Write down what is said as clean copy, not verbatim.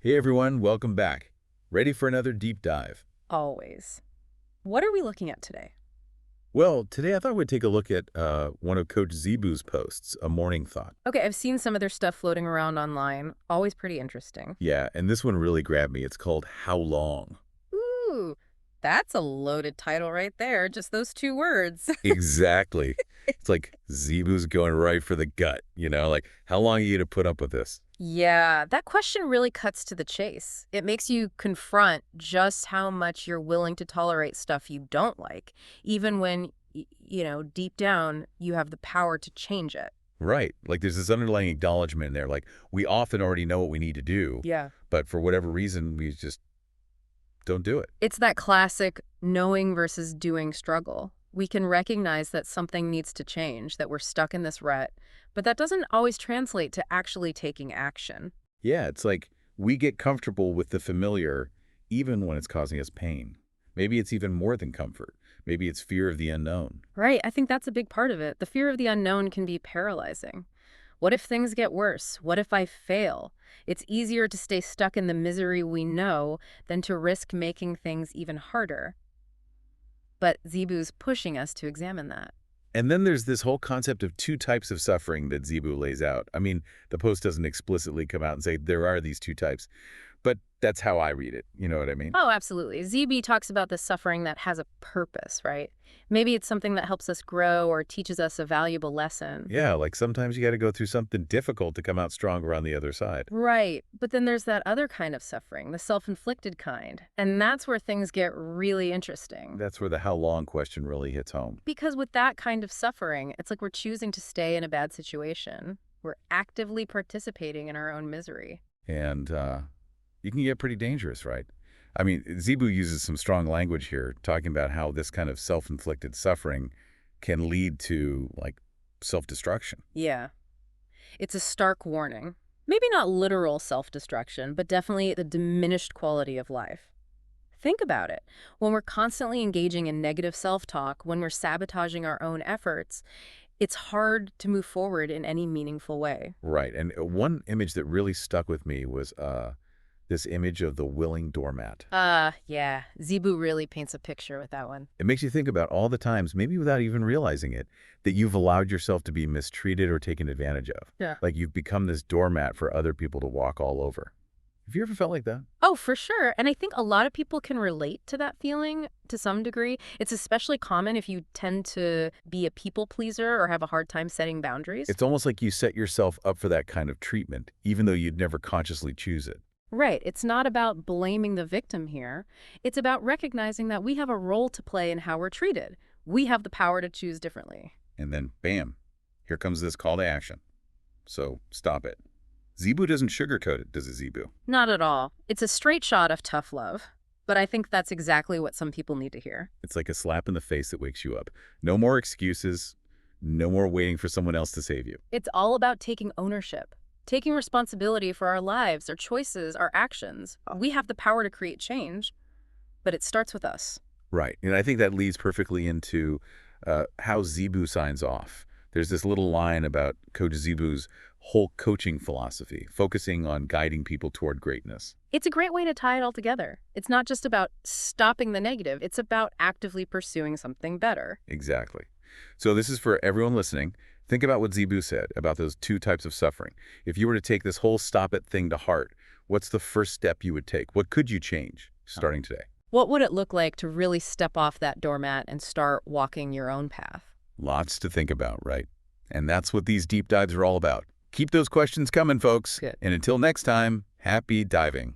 Hey everyone, welcome back. Ready for another deep dive? Always. What are we looking at today? Well, today I thought we'd take a look at one of Coach Zibu's posts, A Morning Thought. Okay, I've seen some of their stuff floating around online. Always pretty interesting. Yeah, and this one really grabbed me. It's called How Long? Ooh, that's a loaded title right there. Just those two words. Exactly. It's like Zibu's going right for the gut, like, how long are you going to put up with this? Yeah, that question really cuts to the chase. It makes you confront just how much you're willing to tolerate stuff you don't like, even when, deep down, you have the power to change it. Right. Like there's this underlying acknowledgement in there. Like we often already know what we need to do, Yeah. but for whatever reason, we just don't do it. It's that classic knowing versus doing struggle. We can recognize that something needs to change, that we're stuck in this rut, but that doesn't always translate to actually taking action. Yeah, it's like we get comfortable with the familiar even when it's causing us pain. Maybe it's even more than comfort. Maybe it's fear of the unknown. Right, I think that's a big part of it. The fear of the unknown can be paralyzing. What if things get worse? What if I fail? It's easier to stay stuck in the misery we know than to risk making things even harder. But Zebu's pushing us to examine that. And then there's this whole concept of two types of suffering that Zibu lays out. I mean, the post doesn't explicitly come out and say there are these two types, but that's how I read it. You know what I mean? Oh, absolutely. ZB talks about the suffering that has a purpose, right? Maybe it's something that helps us grow or teaches us a valuable lesson. Yeah, like sometimes you got to go through something difficult to come out stronger on the other side. Right. But then there's that other kind of suffering, the self-inflicted kind. And that's where things get really interesting. That's where the how long question really hits home. Because with that kind of suffering, it's like we're choosing to stay in a bad situation. We're actively participating in our own misery. And you can get pretty dangerous, right? I mean, Zibu uses some strong language here, talking about how this kind of self-inflicted suffering can lead to, like, self-destruction. Yeah. It's a stark warning. Maybe not literal self-destruction, but definitely the diminished quality of life. Think about it. When we're constantly engaging in negative self-talk, when we're sabotaging our own efforts, it's hard to move forward in any meaningful way. Right. And one image that really stuck with me was this image of the willing doormat. Yeah. Zebu really paints a picture with that one. It makes you think about all the times, maybe without even realizing it, that you've allowed yourself to be mistreated or taken advantage of. Yeah. Like you've become this doormat for other people to walk all over. Have you ever felt like that? Oh, for sure. And I think a lot of people can relate to that feeling to some degree. It's especially common if you tend to be a people pleaser or have a hard time setting boundaries. It's almost like you set yourself up for that kind of treatment, even though you'd never consciously choose it. Right. It's not about blaming the victim here. It's about recognizing that we have a role to play in how we're treated. We have the power to choose differently. And then, bam, here comes this call to action. So stop it. Zebu doesn't sugarcoat it, does it, Zebu? Not at all. It's a straight shot of tough love. But I think that's exactly what some people need to hear. It's like a slap in the face that wakes you up. No more excuses. No more waiting for someone else to save you. It's all about taking ownership, taking responsibility for our lives, our choices, our actions. We have the power to create change, but it starts with us. Right. And I think that leads perfectly into how Zebu signs off. There's this little line about Coach Zebu's whole coaching philosophy, focusing on guiding people toward greatness. It's a great way to tie it all together. It's not just about stopping the negative. It's about actively pursuing something better. Exactly. So this is for everyone listening. Think about what Zebu said about those two types of suffering. If you were to take this whole stop it thing to heart, what's the first step you would take? What could you change starting today? What would it look like to really step off that doormat and start walking your own path? Lots to think about, right? And that's what these deep dives are all about. Keep those questions coming, folks. Good. And until next time, happy diving.